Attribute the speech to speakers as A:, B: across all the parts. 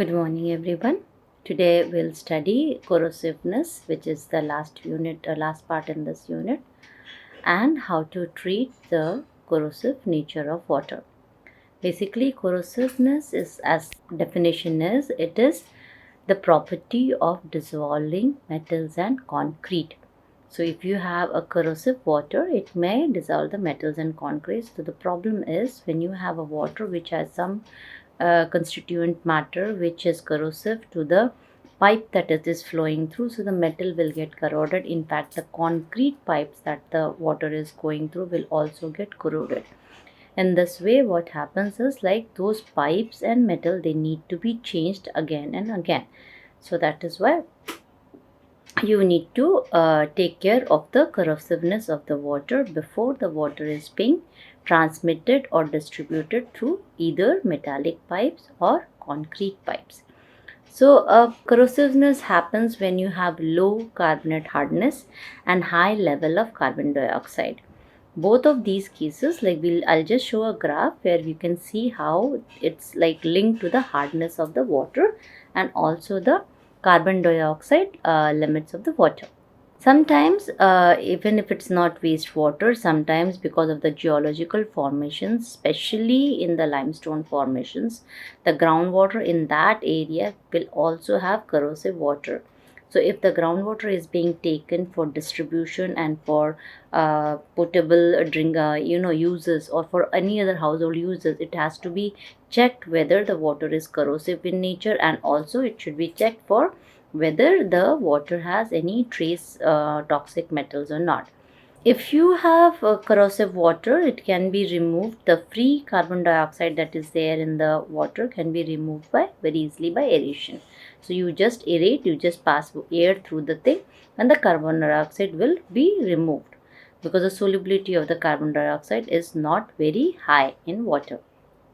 A: Good morning, everyone. Today we'll study corrosiveness, which is the last part in this unit, and how to treat the corrosive nature of water. Basically, corrosiveness is, as definition is, it is the property of dissolving metals and concrete. So, if you have a corrosive water, it may dissolve the metals and concrete. So, the problem is when you have a water which has some constituent matter which is corrosive to the pipe that it is flowing through, so the metal will get corroded. In fact, the concrete pipes that the water is going through will also get corroded. In this way, what happens is, like, those pipes and metal, they need to be changed again and again. So that is why you need to take care of the corrosiveness of the water before the water is being transmitted or distributed through either metallic pipes or concrete pipes. So, corrosiveness happens when you have low carbonate hardness and high level of carbon dioxide. Both of these cases, like, I'll just show a graph where you can see how it's like linked to the hardness of the water and also the carbon dioxide limits of the water. Sometimes, even if it's not wastewater, sometimes because of the geological formations, especially in the limestone formations, the groundwater in that area will also have corrosive water. So, if the groundwater is being taken for distribution and for potable drink, uses, or for any other household uses, it has to be checked whether the water is corrosive in nature, and also it should be checked for whether the water has any trace toxic metals or not. If you have corrosive water, it can be removed. The free carbon dioxide that is there in the water can be removed by very easily by aeration. So you just aerate, you just pass air through the thing, and the carbon dioxide will be removed because the solubility of the carbon dioxide is not very high in water.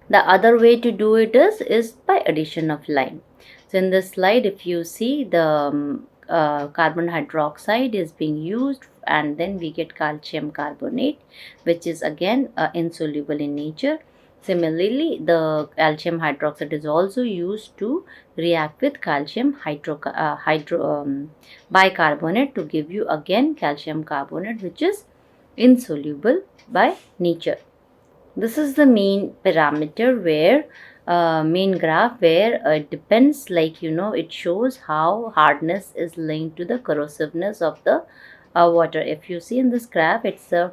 A: The other way to do it is by addition of lime. So in this slide, if you see, the carbon hydroxide is being used, and then we get calcium carbonate, which is again insoluble in nature. Similarly, the calcium hydroxide is also used to react with calcium bicarbonate to give you again calcium carbonate, which is insoluble by nature. This is the main parameter where main graph where it depends, like, it shows how hardness is linked to the corrosiveness of the water. If you see in this graph, it's a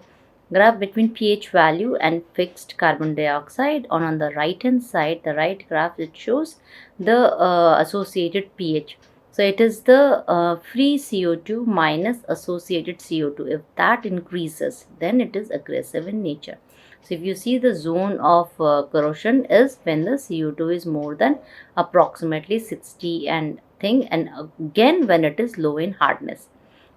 A: graph between pH value and fixed carbon dioxide. On the right hand side, the right graph, it shows the associated pH. So it is the free CO2 minus associated CO2. If that increases, then it is aggressive in nature. So if you see, the zone of corrosion is when the CO2 is more than approximately 60 and thing, and again when it is low in hardness.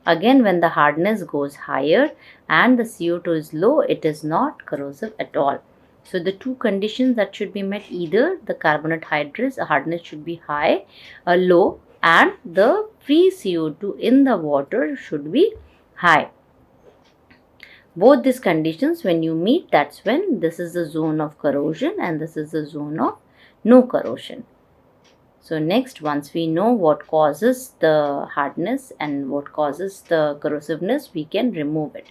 A: Again, when the hardness goes higher and the CO2 is low, it is not corrosive at all. So the two conditions that should be met, either the carbonate hardness should be high, low, and the free CO2 in the water should be high. Both these conditions, when you meet, that's when this is the zone of corrosion and this is the zone of no corrosion. So next, once we know what causes the hardness and what causes the corrosiveness, we can remove it.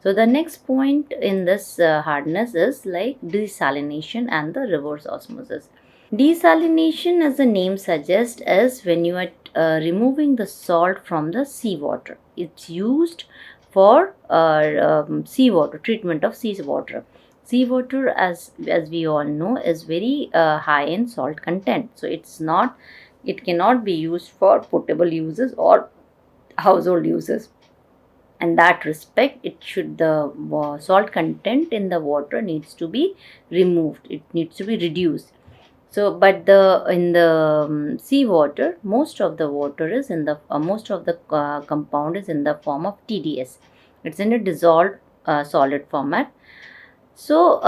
A: So the next point in this hardness is like desalination and the reverse osmosis. Desalination, as the name suggests, is when you are removing the salt from the seawater. It's used for seawater, treatment of seawater. Seawater, as we all know, is very high in salt content. So it cannot be used for potable uses or household uses. In that respect, the salt content in the water needs to be removed. It needs to be reduced. So, but in the seawater, most of the water is in the most of the compound is in the form of TDS. It's in a dissolved solid format. So,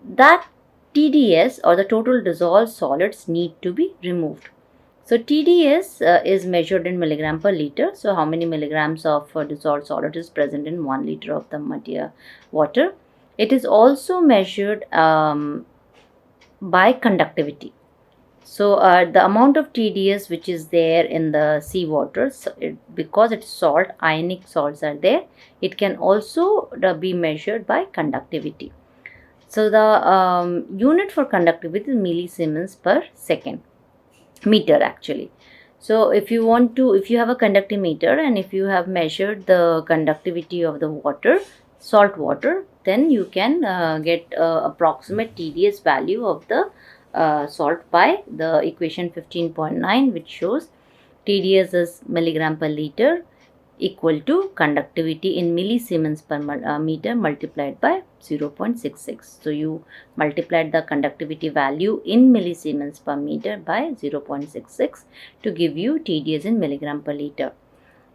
A: that TDS, or the total dissolved solids, need to be removed. So, TDS is measured in milligram per liter. So, how many milligrams of dissolved solid is present in 1 liter of the water? It is also measured by conductivity. So the amount of TDS which is there in the seawater, so because it's salt, ionic salts are there, it can also be measured by conductivity. So the unit for conductivity is millisiemens per second, meter actually. So if you want to, if you have a conductimeter and if you have measured the conductivity of the water, salt water, then you can get approximate TDS value of the salt by the equation 15.9, which shows TDS is milligram per liter equal to conductivity in millisiemens per meter multiplied by 0.66. So you multiplied the conductivity value in millisiemens per meter by 0.66 to give you TDS in milligram per liter.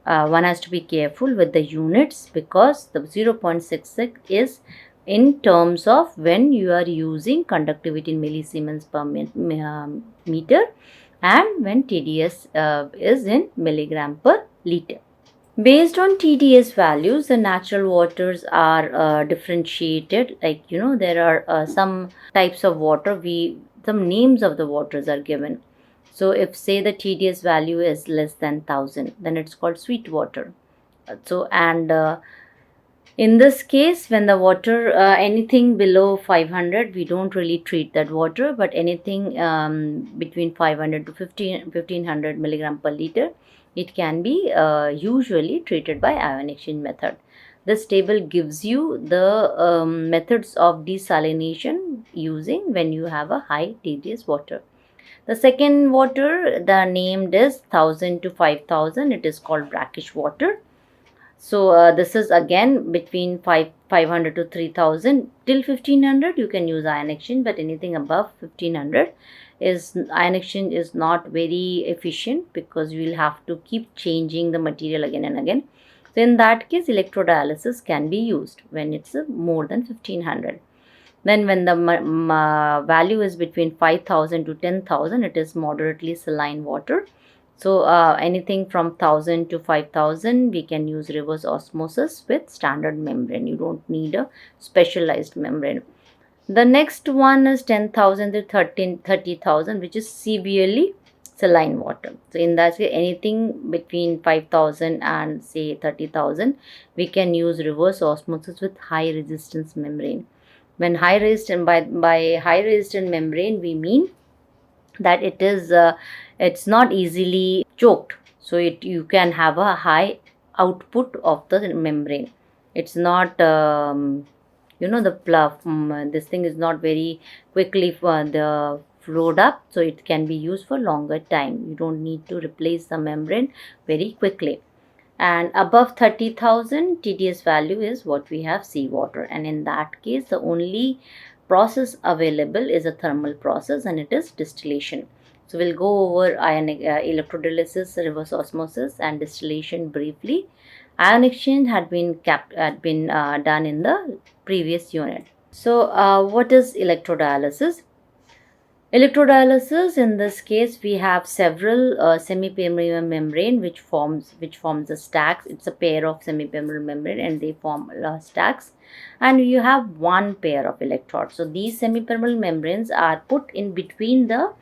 A: One has to be careful with the units because the 0.66 is in terms of when you are using conductivity in millisiemens per meter, and when TDS is in milligram per liter. Based on TDS values, the natural waters are differentiated. Like, there are some types of water, some names of the waters are given. So if say the TDS value is less than 1000, then it's called sweet water. So, and in this case, when the water, anything below 500, we don't really treat that water, but anything between 500 to 1500 milligram per liter, it can be usually treated by ion exchange method. This table gives you the methods of desalination using when you have a high TDS water. The second water, the named is 1000 to 5000. It is called brackish water. So this is again between 500 to 3000 till 1500. You can use ion exchange, but anything above 1500 is ion exchange is not very efficient because you will have to keep changing the material again and again. So in that case, electrodialysis can be used when it's more than 1500. Then when the value is between 5000 to 10,000, it is moderately saline water. So anything from 1000 to 5000, we can use reverse osmosis with standard membrane. You don't need a specialized membrane. The next one is 10,000 to 30,000, which is severely saline water. So in that case, anything between 5,000 and say 30,000, we can use reverse osmosis with high resistance membrane. When high resistant, by high resistant membrane, we mean that it is it's not easily choked, so you can have a high output of the membrane. It's not the fluff, this thing is not very quickly for the flowed up, so it can be used for longer time. You don't need to replace the membrane very quickly. And above 30,000 TDS value is what we have seawater, and in that case the only process available is a thermal process, and it is distillation. So we'll go over electrolysis, reverse osmosis, and distillation briefly. Ion exchange had been done in the previous unit. So what is electrodialysis? Electrodialysis, in this case, we have several semi-permeable membrane which forms the stacks. It's a pair of semi-permeable membrane and they form stacks, and you have one pair of electrodes. So these semi-permeable membranes are put in between the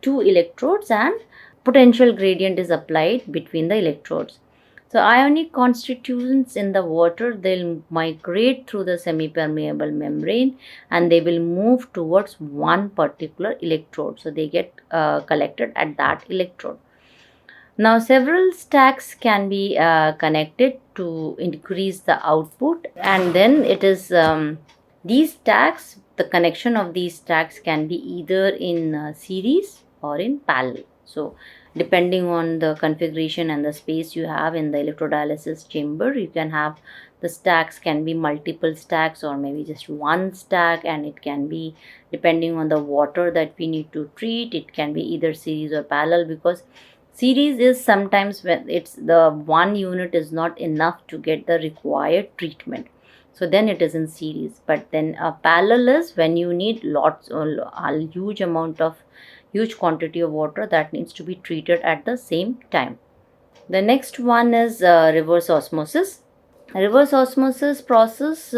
A: two electrodes, and potential gradient is applied between the electrodes. So ionic constituents in the water, they'll migrate through the semi-permeable membrane and they will move towards one particular electrode. So they get collected at that electrode. Now several stacks can be connected to increase the output, and then it is these stacks, the connection of these stacks can be either in series or in parallel. So depending on the configuration and the space you have in the electrodialysis chamber, you can have the stacks can be multiple stacks or maybe just one stack, and it can be depending on the water that we need to treat, it can be either series or parallel, because series is sometimes when it's the one unit is not enough to get the required treatment, so then it is in series. But then a parallel is when you need lots or a huge quantity of water that needs to be treated at the same time. The next one is reverse osmosis. Reverse osmosis process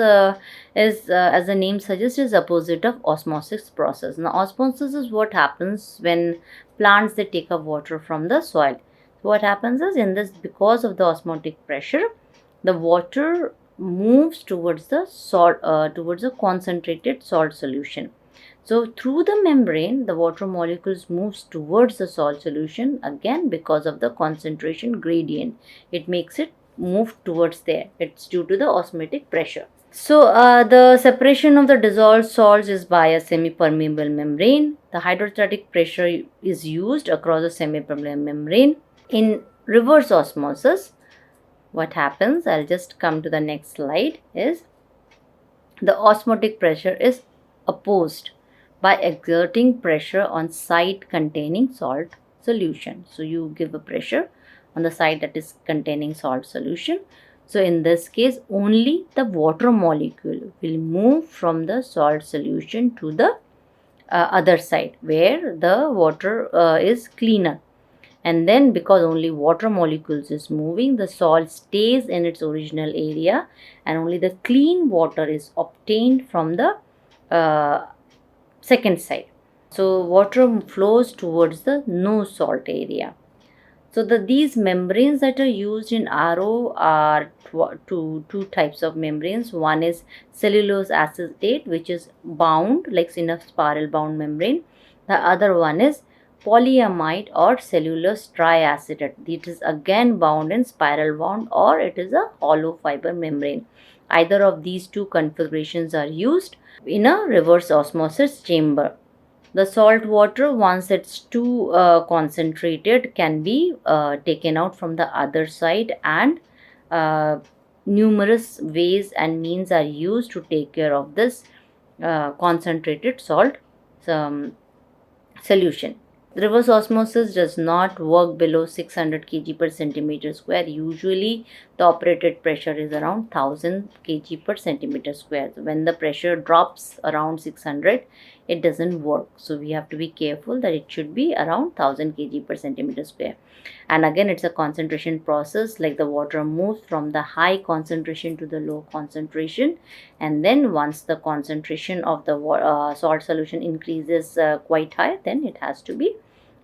A: is, as the name suggests, is opposite of osmosis process. Now, osmosis is what happens when plants they take up water from the soil. So what happens is, in this, because of the osmotic pressure, the water moves towards the salt, towards a concentrated salt solution. So through the membrane, the water molecules moves towards the salt solution, again because of the concentration gradient. It makes it move towards there. It's due to the osmotic pressure. So the separation of the dissolved salts is by a semi-permeable membrane. The hydrostatic pressure is used across the semi-permeable membrane. In reverse osmosis, what happens, I'll just come to the next slide, is the osmotic pressure is opposed by exerting pressure on site containing salt solution. So you give a pressure on the site that is containing salt solution. So in this case, only the water molecule will move from the salt solution to the other side where the water is cleaner. And then, because only water molecules is moving, the salt stays in its original area, and only the clean water is obtained from the uh, second side. So water flows towards the no salt area. So these membranes that are used in RO are two types of membranes. One is cellulose acetate, which is bound like in a spiral bound membrane. The other one is polyamide or cellulose triacetate. It is again bound in spiral bound, or it is a hollow fiber membrane. Either of these two configurations are used in a reverse osmosis chamber. The salt water, once it's too concentrated, can be taken out from the other side, and numerous ways and means are used to take care of this concentrated salt solution. Reverse osmosis does not work below 600 kg per centimeter square. Usually, the operated pressure is around 1000 kg per centimeter square. So when the pressure drops around 600, it doesn't work. So we have to be careful that it should be around 1000 kg per centimeter square. And again, it's a concentration process, like the water moves from the high concentration to the low concentration, and then once the concentration of the salt solution increases quite high, then it has to be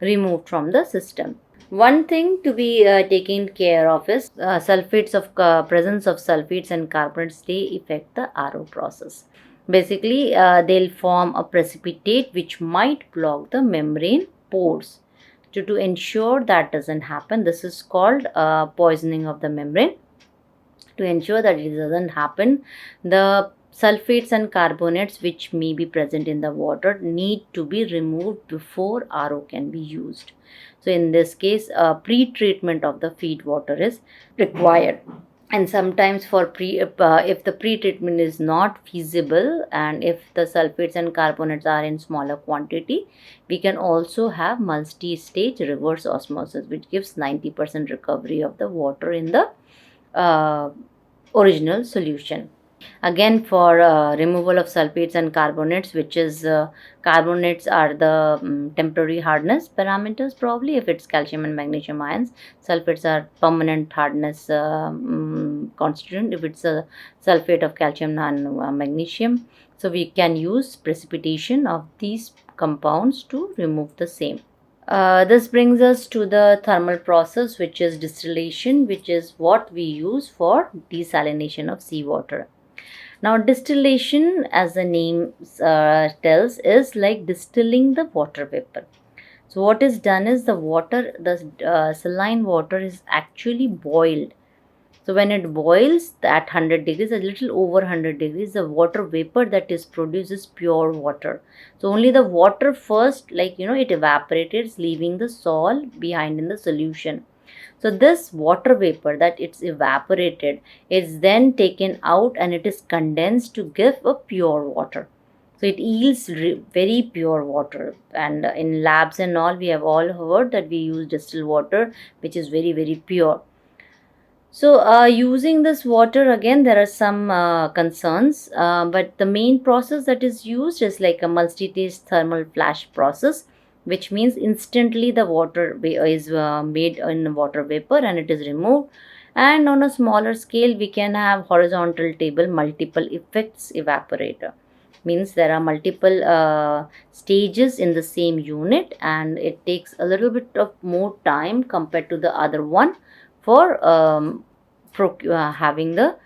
A: removed from the system. One thing to be taken care of is presence of sulfates and carbonates. They affect the RO process. Basically, they'll form a precipitate which might block the membrane pores. To ensure that doesn't happen, this is called poisoning of the membrane. To ensure that it doesn't happen, the sulfates and carbonates which may be present in the water need to be removed before RO can be used. So in this case, pre-treatment of the feed water is required. And sometimes if the pre-treatment is not feasible, and if the sulfates and carbonates are in smaller quantity, we can also have multi-stage reverse osmosis, which gives 90% recovery of the water in the original solution. Again, for removal of sulfates and carbonates, which is carbonates are the temporary hardness parameters, probably if it's calcium and magnesium ions. Sulfates are permanent hardness constituent if it's a sulfate of calcium and magnesium. So we can use precipitation of these compounds to remove the same. This brings us to the thermal process, which is distillation, which is what we use for desalination of seawater. Now, distillation, as the name tells, is like distilling the water vapor. So, what is done is the saline water is actually boiled. So when it boils at 100 degrees, a little over 100 degrees, the water vapor that is produced is pure water. So only the water first, it evaporates, leaving the salt behind in the solution. So this water vapor that it's evaporated is then taken out and it is condensed to give a pure water. So it yields very pure water. And in labs and all, we have all heard that we use distilled water, which is very, very pure. So using this water, again, there are some concerns, but the main process that is used is like a multi-stage thermal flash process, which means instantly the water is made in water vapor and it is removed. And on a smaller scale, we can have horizontal table multiple effects evaporator. Means there are multiple stages in the same unit, and it takes a little bit of more time compared to the other one for having the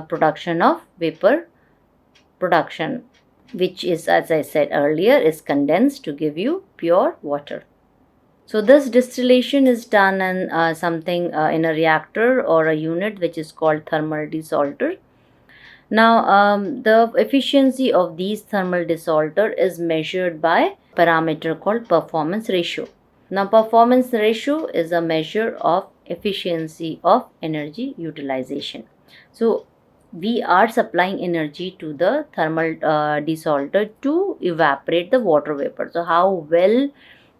A: production of vapor production, which is, as I said earlier, is condensed to give you pure water. So this distillation is done in something in a reactor or a unit which is called thermal desalter. Now, the efficiency of these thermal desalter is measured by parameter called performance ratio. Now, performance ratio is a measure of efficiency of energy utilization. So, we are supplying energy to the thermal desalter to evaporate the water vapor. So, how well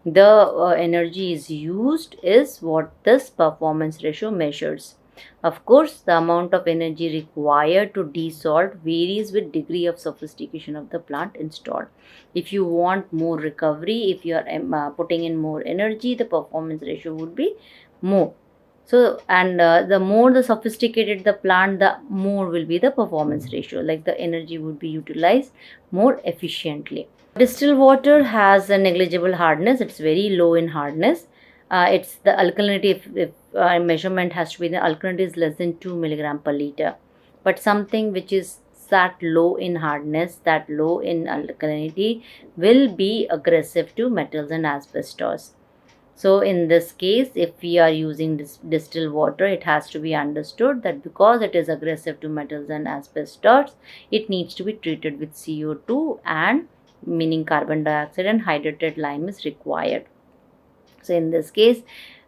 A: the energy is used is what this performance ratio measures. Of course, the amount of energy required to desalt varies with degree of sophistication of the plant installed. If you want more recovery, if you are putting in more energy, the performance ratio would be more. So, and the more the sophisticated the plant, the more will be the performance ratio, like the energy would be utilized more efficiently. Distilled water has a negligible hardness, it's very low in hardness. It's the alkalinity, if measurement has to be, the alkalinity is less than 2 milligram per liter. But something which is that low in hardness, that low in alkalinity, will be aggressive to metals and asbestos. So in this case, if we are using this distilled water, it has to be understood that because it is aggressive to metals and asbestos, it needs to be treated with CO2, and meaning carbon dioxide and hydrated lime is required. So in this case,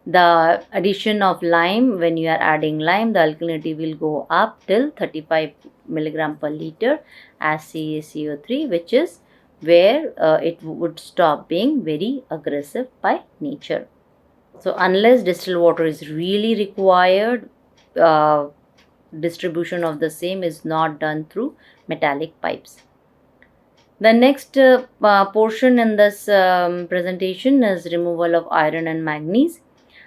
A: the addition of lime, when you are adding lime, the alkalinity will go up till 35 milligram per liter as CaCO3, which is where it would stop being very aggressive by nature. So unless distilled water is really required, distribution of the same is not done through metallic pipes. The next portion in this presentation is removal of iron and manganese.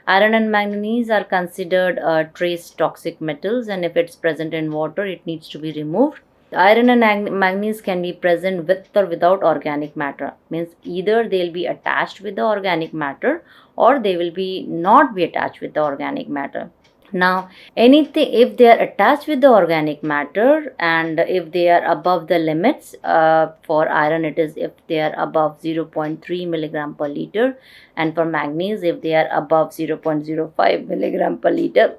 A: Iron and manganese are considered trace toxic metals, and if it's present in water, it needs to be removed. Iron and manganese can be present with or without organic matter. Means either they'll be attached with the organic matter, or they will be not be attached with the organic matter. Now, anything, if they are attached with the organic matter, and if they are above the limits, for iron it is if they are above 0.3 milligram per liter, and for manganese if they are above 0.05 milligram per liter,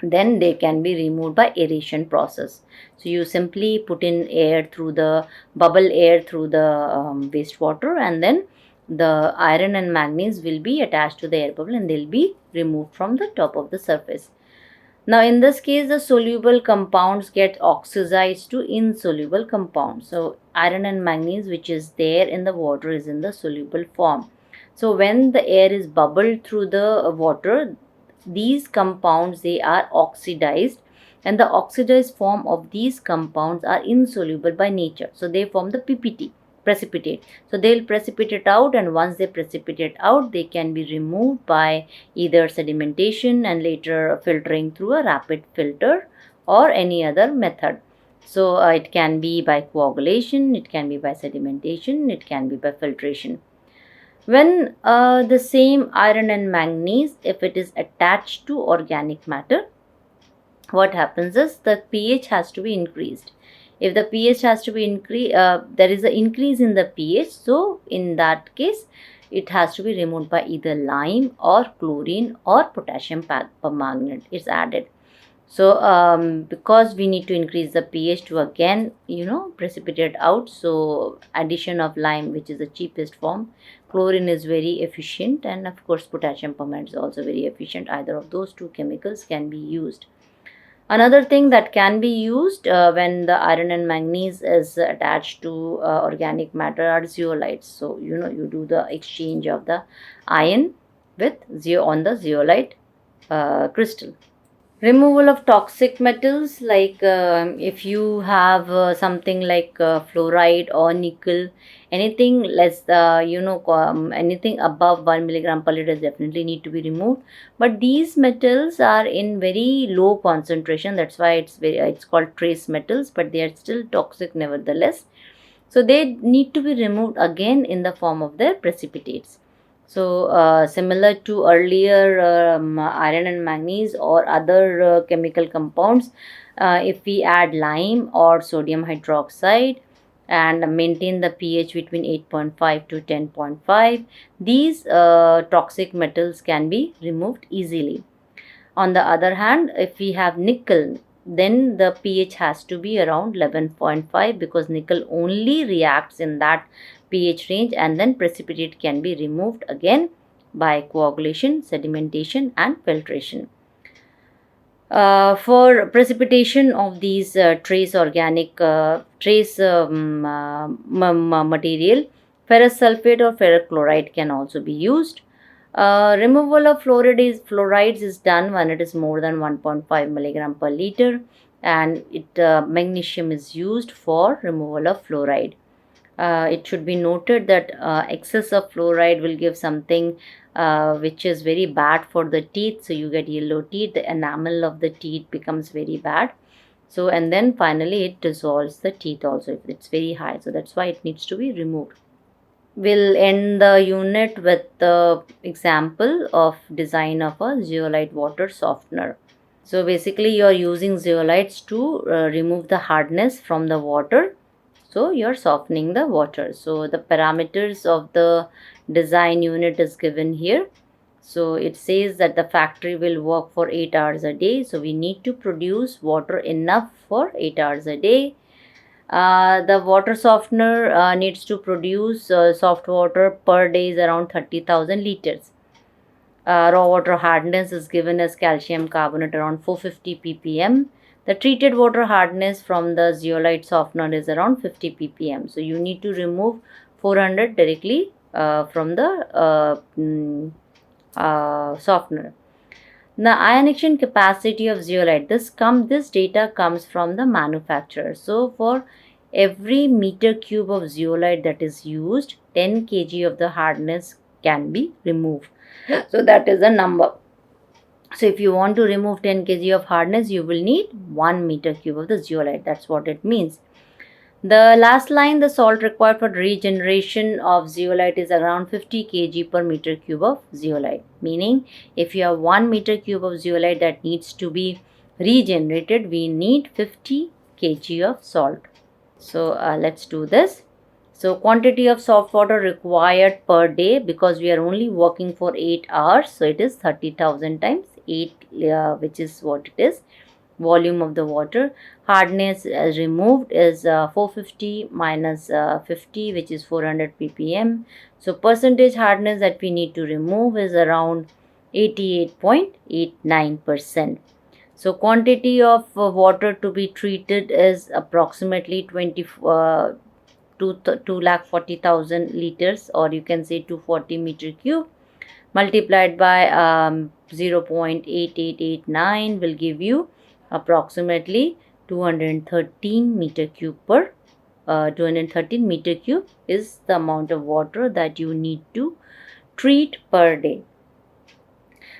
A: then they can be removed by aeration process. So you simply put in air through the bubble air through the wastewater, and then the iron and manganese will be attached to the air bubble and they'll be removed from the top of the surface. Now in this case, the soluble compounds get oxidized to insoluble compounds. So iron and manganese which is there in the water is in the soluble form. So when the air is bubbled through the water, these compounds, they are oxidized, and the oxidized form of these compounds are insoluble by nature. So they form the PPT, precipitate. So they'll precipitate out, and once they precipitate out, they can be removed by either sedimentation and later filtering through a rapid filter or any other method. So it can be by coagulation, it can be by sedimentation, it can be by filtration. When the same iron and manganese, if it is attached to organic matter, what happens is the pH has to be increased. If the pH has to be increased, there is an increase in the pH. So in that case, it has to be removed by either lime or chlorine or potassium permanganate is added. So because we need to increase the pH to again precipitate out, so addition of lime, which is the cheapest form, chlorine is very efficient, and of course potassium permanganate is also very efficient. Either of those two chemicals can be used. Another thing that can be used when the iron and manganese is attached to organic matter are zeolites. So you do the exchange of the iron with on the zeolite crystal. Removal of toxic metals, like if you have something like fluoride or nickel, anything less, anything above 1 milligram per liter definitely need to be removed. But these metals are in very low concentration. That's why it's called trace metals, but they are still toxic nevertheless. So they need to be removed again in the form of their precipitates. So similar to earlier iron and manganese or other chemical compounds, if we add lime or sodium hydroxide and maintain the pH between 8.5 to 10.5, these toxic metals can be removed easily. On the other hand, if we have nickel, then the pH has to be around 11.5, because nickel only reacts in that pH range, and then precipitate can be removed again by coagulation, sedimentation and filtration. For precipitation of these trace organic material, ferrous sulfate or ferrochloride can also be used. Removal of fluorides is done when it is more than 1.5 milligram per liter, and magnesium is used for removal of fluoride. It should be noted that excess of fluoride will give something which is very bad for the teeth. So you get yellow teeth, the enamel of the teeth becomes very bad. So, and then finally it dissolves the teeth also if it's very high. So that's why it needs to be removed. We'll end the unit with the example of design of a zeolite water softener. So basically you are using zeolites to remove the hardness from the water. So you're softening the water. So the parameters of the design unit is given here. So it says that the factory will work for 8 hours a day. So we need to produce water enough for 8 hours a day. The water softener needs to produce soft water per day is around 30,000 liters. Raw water hardness is given as calcium carbonate around 450 ppm. The treated water hardness from the zeolite softener is around 50 ppm. So you need to remove 400 directly from the softener. The ionization capacity of zeolite, this data comes from the manufacturer. So for every meter cube of zeolite that is used, 10 kg of the hardness can be removed. So that is a number. So if you want to remove 10 kg of hardness, you will need 1 meter cube of the zeolite. That's what it means. The last line, the salt required for regeneration of zeolite is around 50 kg per meter cube of zeolite. Meaning, if you have 1 meter cube of zeolite that needs to be regenerated, we need 50 kg of salt. So let's do this. So quantity of soft water required per day, because we are only working for 8 hours. So it is 30,000 times 8, which is what it is. Volume of the water. Hardness removed is 450 minus 50, which is 400 ppm. So percentage hardness that we need to remove is around 88.89%. So quantity of water to be treated is approximately 240,000 liters, or you can say 240 meter cube, multiplied by 0.8889 will give you approximately 213 meter cube per 213 meter cube is the amount of water that you need to treat per day.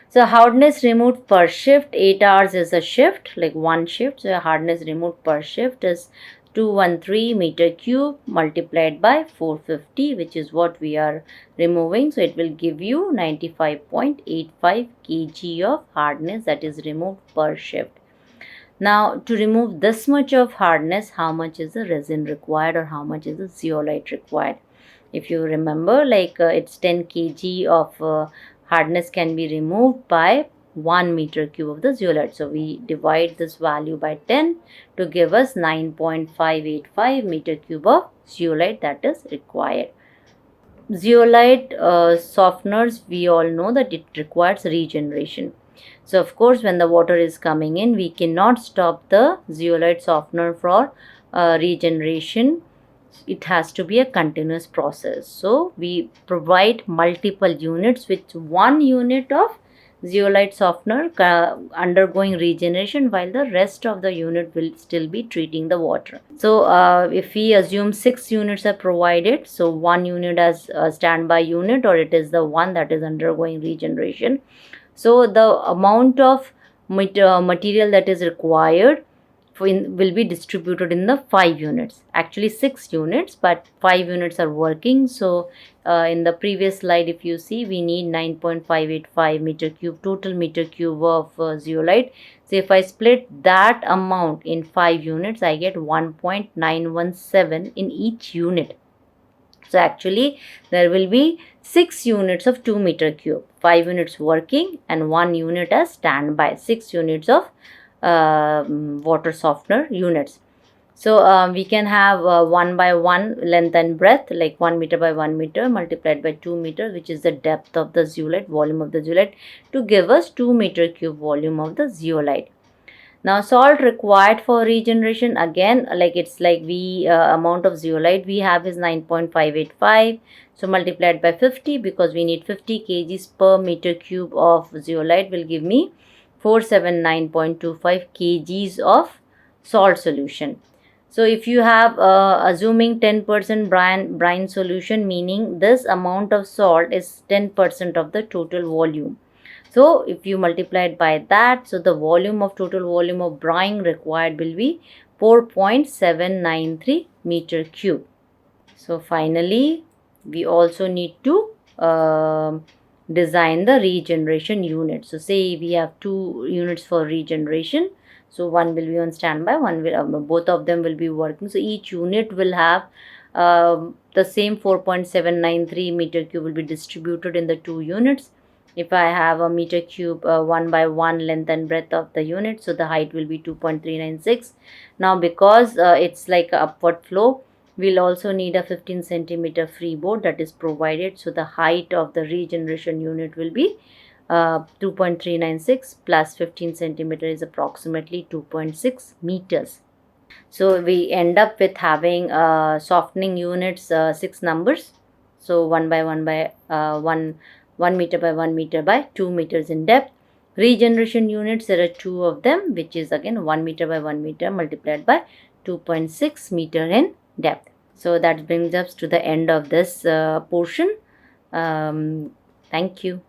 A: So hardness removed per shift, 8 hours is a shift, like one shift. So hardness removed per shift is 213 meter cube multiplied by 450, which is what we are removing. So it will give you 95.85 kg of hardness that is removed per shift. Now to remove this much of hardness, how much is the resin required, or how much is the zeolite required? If you remember, like it's 10 kg of hardness can be removed by 1 meter cube of the zeolite. So we divide this value by 10 to give us 9.585 meter cube of zeolite that is required. Zeolite softeners, we all know that it requires regeneration. So of course, when the water is coming in, we cannot stop the zeolite softener for regeneration. It has to be a continuous process. So we provide multiple units with 1 unit of zeolite softener undergoing regeneration, while the rest of the unit will still be treating the water. So if we assume 6 units are provided, so 1 unit as a standby unit, or it is the one that is undergoing regeneration. So the amount of material that is required will be distributed in the 5 units, actually 6 units, but 5 units are working. So in the previous slide, if you see, we need 9.585 meter cube, total meter cube of zeolite. So if I split that amount in 5 units, I get 1.917 in each unit. So actually there will be 6 units of 2 meter cube, 5 units working and 1 unit as standby, 6 units of water softener units. So we can have 1 by 1 length and breadth, like 1 meter by 1 meter multiplied by 2 meters, which is the depth of the zeolite, volume of the zeolite, to give us 2 meter cube volume of the zeolite. Now salt required for regeneration, again, like it's like we amount of zeolite we have is 9.585. So multiplied by 50, because we need 50 kgs per meter cube of zeolite, will give me 479.25 kgs of salt solution. So if you have assuming 10% brine solution, meaning this amount of salt is 10% of the total volume. So if you multiply it by that, so the total volume of brine required will be 4.793 meter cube. So finally, we also need to design the regeneration unit. So say we have 2 units for regeneration. So one will be on standby, one will both of them will be working. So each unit will have the same 4.793 meter cube will be distributed in the 2 units. If I have a meter cube 1 by 1 length and breadth of the unit, so the height will be 2.396. Now because it's like a upward flow, we'll also need a 15 centimeter freeboard that is provided. So the height of the regeneration unit will be 2.396 plus 15 centimeter is approximately 2.6 meters. So we end up with having softening units 6 numbers. So 1 by 1 by 1 meter by 1 meter by 2 meters in depth. Regeneration units, there are 2 of them, which is again 1 meter by 1 meter multiplied by 2.6 meter in depth. So that brings us to the end of this portion. Thank you.